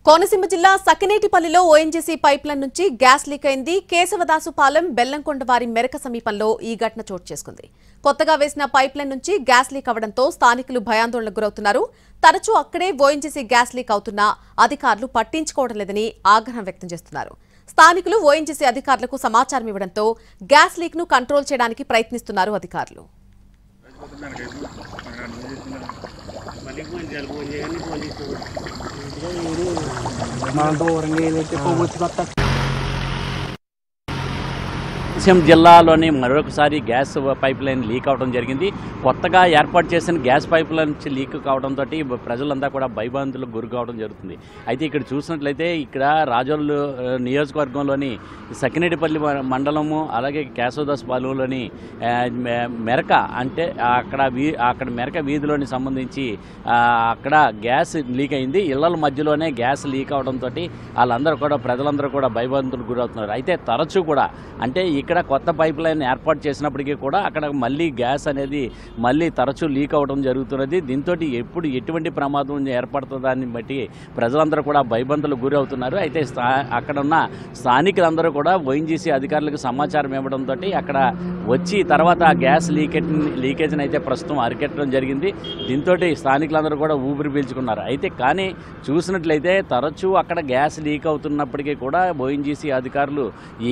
కోనసీమ జిల్లా సకినేటిపల్లిలో ONGC pipeline నుంచి gas leak అయింది. కేశవదాసుపాలెం బెల్లంకొండవారి మెరక సమీపంలో ఈ ఘటన చోటు చేసుకుంది. కొత్తగా వేసిన పైప్లైన్ నుంచి గ్యాస్ లీక్ అవడంతో స్థానికులు భయాందోళనకు గురవుతున్నారు. తరచూ అక్కడే ఓఎన్జీసీ గ్యాస్ లీక్ అవుతున్నా అధికారులు పట్టించుకోవడం లేదని ఆగ్రహం వ్యక్తం చేస్తున్నారు. స్థానికులు ఓఎన్జీసీ అధికారులకు సమాచారం ఇవ్వడంతో గ్యాస్ లీక్ ను కంట్రోల్ చేయడానికి ప్రయత్నిస్తున్నారు అధికారులు. కోనసీమ జిల్లాలోని మరొకసారి గ్యాస్ పైప్ లైన్ లీక్ అవడం జరిగింది. కొత్తగా ఏర్పాటు చేసిన గ్యాస్ పైప్ లైన్ నుంచి లీక్ కావడంతో ప్రజలంతా కూడా భయభ్రాంతులకు గురి కావడం జరుగుతుంది. అయితే ఇక్కడ చూసినట్లయితే ఇక్కడ రాజోలు నియోజకవర్గంలోని సకినేటిపల్లి మండలము అలాగే కేశవదాసుపాలెంలోని మెరక అంటే అక్కడ మెరక వీధిలోని సంబంధించి అక్కడ గ్యాస్ లీక్ అయింది. ఇళ్ల మధ్యలోనే గ్యాస్ లీక్ అవడంతో వాళ్ళందరూ కూడా ప్రజలందరూ కూడా భయభ్రాంతులకు గురవుతున్నారు. అయితే తరచూ కూడా అంటే ఇక్కడ కొత్త పైప్ లైన్ ఏర్పాటు చేసినప్పటికీ కూడా అక్కడ మళ్ళీ గ్యాస్ అనేది మళ్ళీ తరచూ లీక్ అవడం జరుగుతున్నది. దీంతో ఎప్పుడు ఎటువంటి ప్రమాదం ఏర్పడుతుందాన్ని బట్టి ప్రజలందరూ కూడా భయభ్రాంతులకు గురి అవుతున్నారు. అయితే అక్కడ ఉన్న స్థానికులందరూ కూడా ఓఎన్జీసీ అధికారులకు సమాచారం ఇవ్వడంతో అక్కడ వచ్చి తర్వాత గ్యాస్ లీకేజ్ని అయితే ప్రస్తుతం అరికెట్టడం జరిగింది. దీంతో స్థానికులందరూ కూడా ఊపిరి పీల్చుకున్నారు. అయితే కానీ చూసినట్లయితే తరచూ అక్కడ గ్యాస్ లీక్ అవుతున్నప్పటికీ కూడా ఓఎన్జీసీ అధికారులు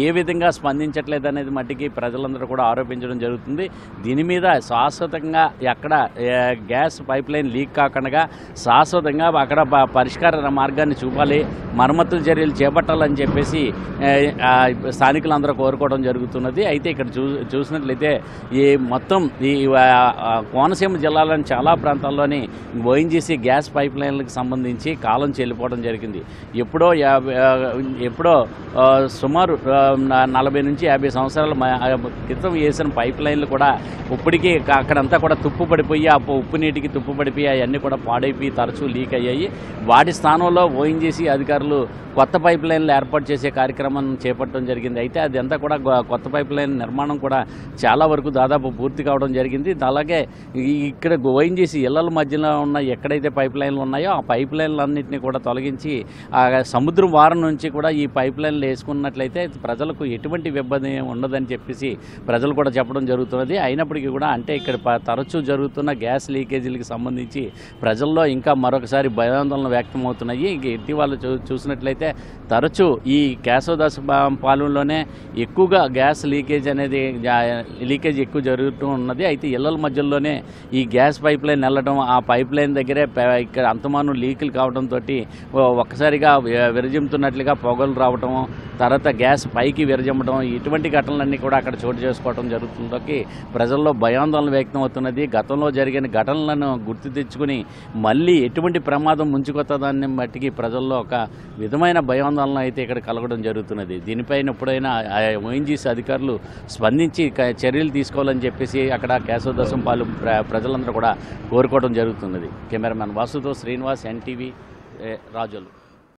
ఏ విధంగా స్పందించట్లేదు అనేది మట్టికి ప్రజలందరూ కూడా ఆరోపించడం జరుగుతుంది. దీని మీద శాశ్వతంగా అక్కడ గ్యాస్ పైప్ లైన్ లీక్ కాకుండా శాశ్వతంగా అక్కడ పరిష్కార మార్గాన్ని చూపాలి, మరమ్మతుల చర్యలు చేపట్టాలని చెప్పేసి స్థానికులందరూ కోరుకోవడం జరుగుతున్నది. అయితే ఇక్కడ చూసినట్లయితే ఈ మొత్తం ఈ కోనసీమ జిల్లాలోని చాలా ప్రాంతాల్లోని ఓఎన్జీసీ గ్యాస్ పైప్ లైన్లకు సంబంధించి కాలం చెల్లిపోవడం జరిగింది. ఎప్పుడో సుమారు 40 నుంచి 50 సంవత్సరాల క్రితం వేసిన పైప్ లైన్లు కూడా ఇప్పటికీ అక్కడంతా కూడా తుప్పు పడిపోయి ఆ ఉప్పు నీటికి తుప్పు పడిపోయి అవన్నీ కూడా పాడైపోయి తరచూ లీక్ అయ్యాయి. వాటి స్థానంలో ఓఎన్జీసీ అధికారులు కొత్త పైప్ లైన్లు ఏర్పాటు చేసే కార్యక్రమం చేపట్టడం జరిగింది. అయితే అదంతా కూడా కొత్త పైప్ లైన్ నిర్మాణం కూడా చాలా వరకు దాదాపు పూర్తి కావడం జరిగింది. అలాగే ఇక్కడ ఓఎన్జీసీ ఇళ్ల మధ్యలో ఉన్న ఎక్కడైతే పైప్ లైన్లు ఉన్నాయో ఆ పైప్ లైన్లన్నింటినీ కూడా తొలగించి సముద్రం వారం నుంచి కూడా ఈ పైప్ లైన్లు వేసుకున్నట్లయితే ప్రజలకు ఎటువంటి ఇబ్బంది ఉండదని చెప్పేసి ప్రజలు కూడా చెప్పడం జరుగుతున్నది. అయినప్పటికీ కూడా అంటే ఇక్కడ తరచూ జరుగుతున్న గ్యాస్ లీకేజీలకు సంబంధించి ప్రజల్లో ఇంకా మరొకసారి భయాందోళన వ్యక్తమవుతున్నాయి. ఇటీవల చూసినట్లయితే తరచూ ఈ కేశవదాసుపాలెంలోనే ఎక్కువగా గ్యాస్ లీకేజ్ ఎక్కువ జరుగుతూ ఉన్నది. అయితే ఇళ్ల మధ్యలోనే ఈ గ్యాస్ పైప్ లైన్ వెళ్ళడం, ఆ పైప్ లైన్ దగ్గరే ఇక్కడ అంతమాను లీకులు కావడంతో ఒక్కసారిగా విరజిమ్ముతున్నట్లుగా పొగలు రావటం, తర్వాత గ్యాస్ పైకి విరజిమ్మడం, ఇటువంటి ఘటనలన్నీ కూడా అక్కడ చోటు చేసుకోవడం జరుగుతుందో ప్రజల్లో భయాందోళన వ్యక్తం అవుతున్నది. గతంలో జరిగిన ఘటనలను గుర్తు తెచ్చుకుని మళ్ళీ ఎటువంటి ప్రమాదం ముంచుకొత్తదాన్ని బట్టికి ప్రజల్లో ఒక విధమైన భయాందోళన అయితే ఇక్కడ కలగడం జరుగుతున్నది. దీనిపైన ఎప్పుడైనా ఓఎన్జీసీ అధికారులు స్పందించి చర్యలు తీసుకోవాలని చెప్పేసి అక్కడ కేశవదాసుపాలెం ప్రజలందరూ కూడా కోరుకోవడం జరుగుతున్నది. కెమెరామెన్ వాసుతో శ్రీనివాస్, ఎన్టీవీ, రాజోలు.